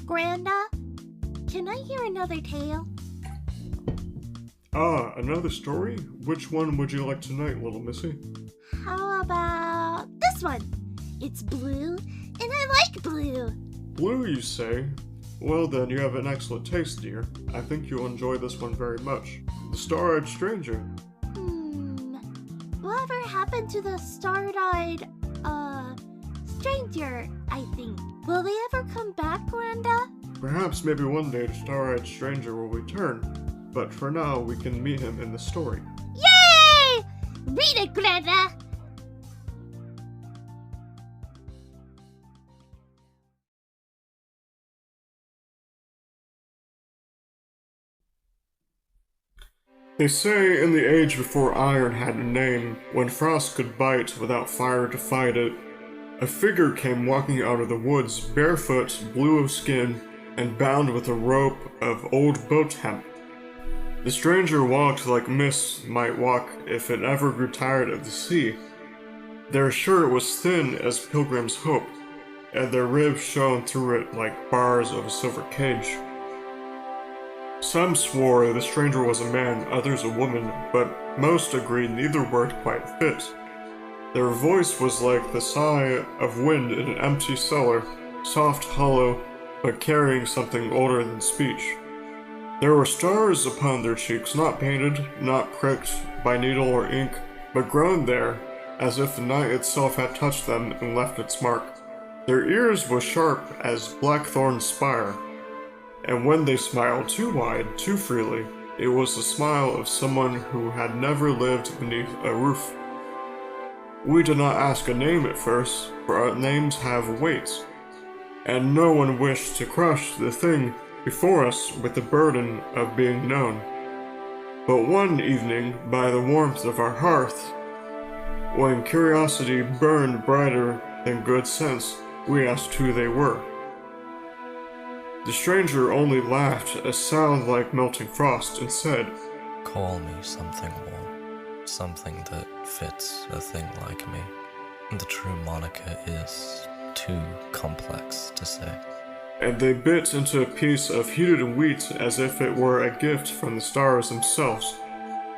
Granda, can I hear another tale? Another story? Which one would you like tonight, little missy? How about this one? It's blue, and I like blue. Blue, you say? Well then, you have an excellent taste, dear. I think you'll enjoy this one very much. The Star-Eyed Stranger. Whatever happened to the star-eyed, stranger, I think? Will they ever come back, Granda? Perhaps maybe one day the Star-Eyed Stranger will return, but for now we can meet him in the story. Yay! Read it, Granda! They say in the age before iron had a name, when frost could bite without fire to fight it, a figure came walking out of the woods, barefoot, blue of skin, and bound with a rope of old boat hemp. The stranger walked like mist might walk if it ever grew tired of the sea. Their shirt was thin as pilgrim's hope, and their ribs shone through it like bars of a silver cage. Some swore the stranger was a man, others a woman, but most agreed neither word quite fit. Their voice was like the sigh of wind in an empty cellar, soft, hollow, but carrying something older than speech. There were stars upon their cheeks, not painted, not pricked by needle or ink, but grown there, as if the night itself had touched them and left its mark. Their ears were sharp as blackthorn's spire, and when they smiled too wide, too freely, it was the smile of someone who had never lived beneath a roof. We did not ask a name at first, for our names have weight, and no one wished to crush the thing before us with the burden of being known. But one evening, by the warmth of our hearth, when curiosity burned brighter than good sense, we asked who they were. The stranger only laughed, a sound like melting frost, and said, "Call me something warm, something that fits a thing like me. The true moniker is too complex to say." And they bit into a piece of heated wheat as if it were a gift from the stars themselves.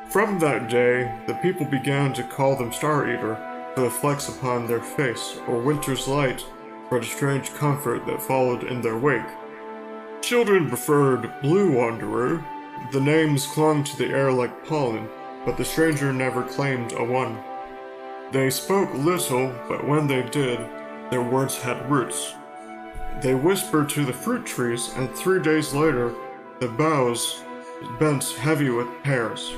From that day, the people began to call them Star Eater for the flecks upon their face, or Winter's Light for the strange comfort that followed in their wake. Children preferred Blue Wanderer. The names clung to the air like pollen, but the stranger never claimed a one. They spoke little, but when they did, their words had roots. They whispered to the fruit trees, and 3 days later, the boughs bent heavy with pears,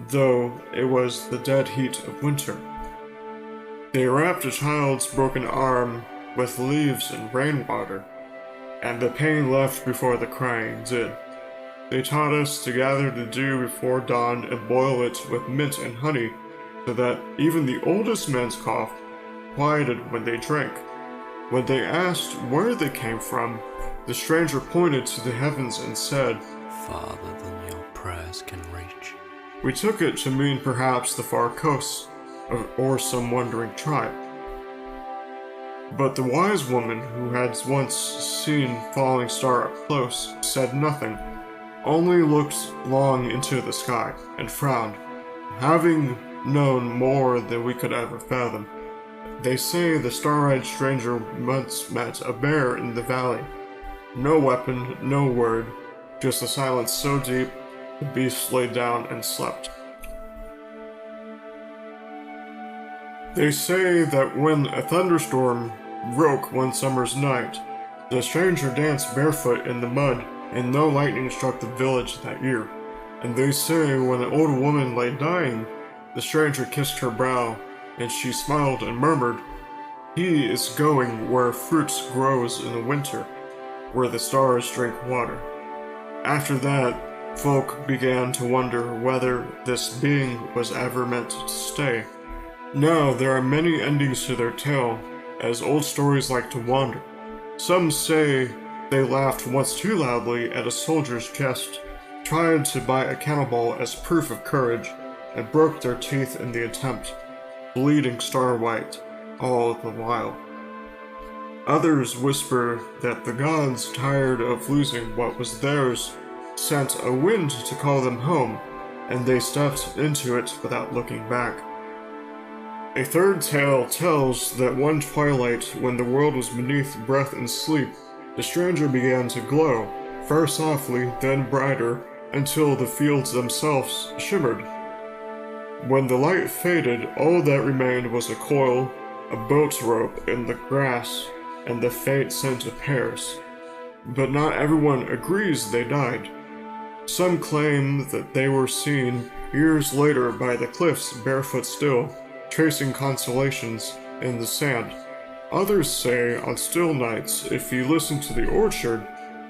though it was the dead heat of winter. They wrapped a child's broken arm with leaves and rainwater, and the pain left before the crying did. They taught us to gather the dew before dawn and boil it with mint and honey, so that even the oldest men's cough quieted when they drank. When they asked where they came from, the stranger pointed to the heavens and said, "Farther than your prayers can reach." We took it to mean perhaps the far coasts, or some wandering tribe. But the wise woman who had once seen falling star up close said nothing, only looked long into the sky and frowned, having known more than we could ever fathom. They say the Star-Eyed Stranger once met a bear in the valley. No weapon, no word, just a silence so deep the beast lay down and slept. They say that when a thunderstorm broke one summer's night, the stranger danced barefoot in the mud, and no lightning struck the village that year. And they say when an old woman lay dying, the stranger kissed her brow, and she smiled and murmured, "He is going where fruits grows in the winter, where the stars drink water." After that, folk began to wonder whether this being was ever meant to stay. Now there are many endings to their tale, as old stories like to wander. Some say they laughed once too loudly at a soldier's jest, tried to buy a cannonball as proof of courage, and broke their teeth in the attempt, bleeding star-white all the while. Others whisper that the gods, tired of losing what was theirs, sent a wind to call them home, and they stepped into it without looking back. A third tale tells that one twilight, when the world was beneath breath and sleep, the stranger began to glow, first softly, then brighter, until the fields themselves shimmered. When the light faded, all that remained was a coil, a boat rope in the grass, and the faint scent of pears. But not everyone agrees they died. Some claim that they were seen years later by the cliffs barefoot still, tracing constellations in the sand. Others say on still nights, if you listen to the orchard,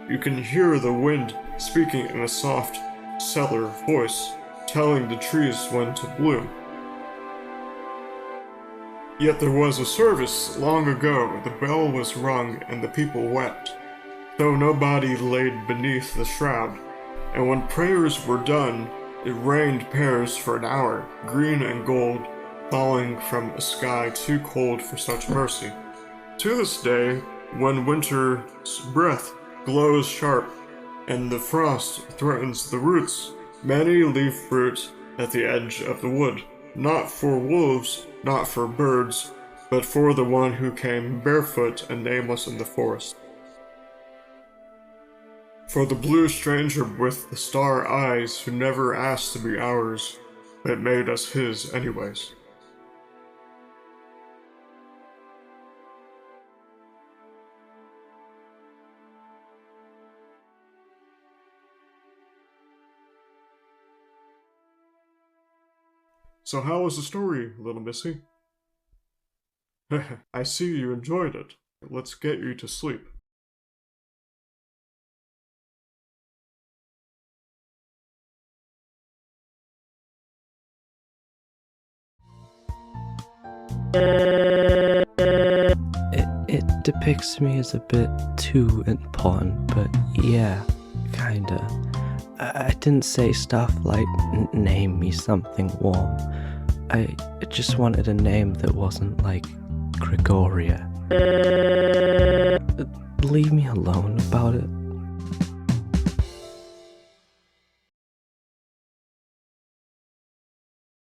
you can hear the wind speaking in a soft cellar voice, telling the trees when to bloom. Yet there was a service long ago, the bell was rung and the people wept, though no body laid beneath the shroud, and when prayers were done, it rained pears for an hour, green and gold, falling from a sky too cold for such mercy. To this day, when winter's breath glows sharp and the frost threatens the roots, many leave fruit at the edge of the wood, not for wolves, not for birds, but for the one who came barefoot and nameless in the forest. For the blue stranger with the star eyes who never asked to be ours, but made us his anyways. So how was the story, little missy? I see you enjoyed it. Let's get you to sleep. It depicts me as a bit too important, but yeah, kinda. I didn't say stuff like name me something warm. I just wanted a name that wasn't like Gregoria. Leave me alone about it.